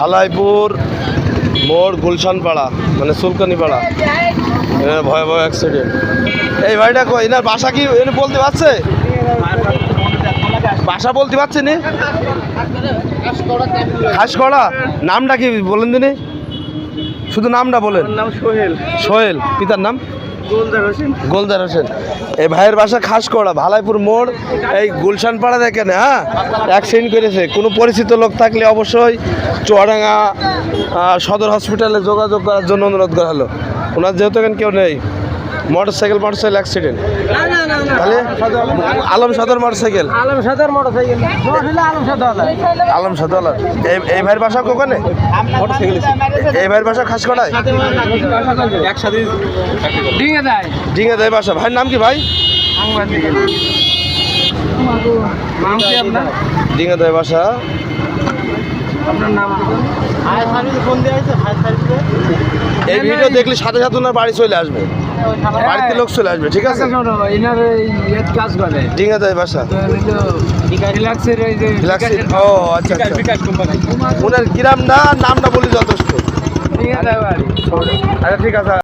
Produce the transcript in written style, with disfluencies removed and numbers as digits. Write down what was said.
ভালাইপুর মোড় গুলশান পাড়া মানে সুলকানি পাড়া, ভয়াবহ অ্যাক্সিডেন্ট। এই ভাইটা কই, এনার বাসা কি এনে বলতে পারছে? বাসা বলতে পারছে নি? খাসকড়া। নামটা কি বলেন দিনি, শুধু নামটা বলেন। নাম সোহেল। সোহেল, পিতার নাম গোলদার হোসেন। গোলদার হোসেন। এই ভাইয়ের বাসা খাসকড়া, ভালাইপুর মোড়, এই গুলশান পাড়া দেখেন। হ্যাঁ, অ্যাক্সিডেন্ট করেছে। কোনো পরিচিত লোক থাকলে অবশ্যই চুয়াডাঙ্গা সদর হসপিটালে যোগাযোগ করার জন্য অনুরোধ করা হলো। ওনার যেহেতু এখানে কেউ নেই, মোটরসাইকেল অ্যাক্সিডেন্ট। তাহলে আলম সদর মোটরসাইকেল, আলম সাদার মোটরসাইকেল। আলম সদর। এই ভাইয়ের বাসা কোখানে? এই ভাইয়ের বাসা খাসকড়ায়, একসাথে ডিঙে দেয়। ডিঙে দেয় বাসা। ভাইয়ের নাম কি ভাই? নাম কি আপনার? ডিঙে দেয় বাসা। আপনার নাম ফোন দেওয়া হয়েছে? এই ভিডিও দেখলে সাথে সাথে ওনার বাড়ি চলে আসবে, বাড়িতে লোক চলে আসবে। ঠিক আছে, এনার কাজ করে ডিঙে দেয় বাসা। রিল্যাক্সের ওই যে ও আচ্ছা আচ্ছা, বিকাশ কোম্পানি। ওনার গ্রামটা নামটা বলি যথেষ্ট। ডিঙে দেয় বাড়ি। আচ্ছা ঠিক আছে।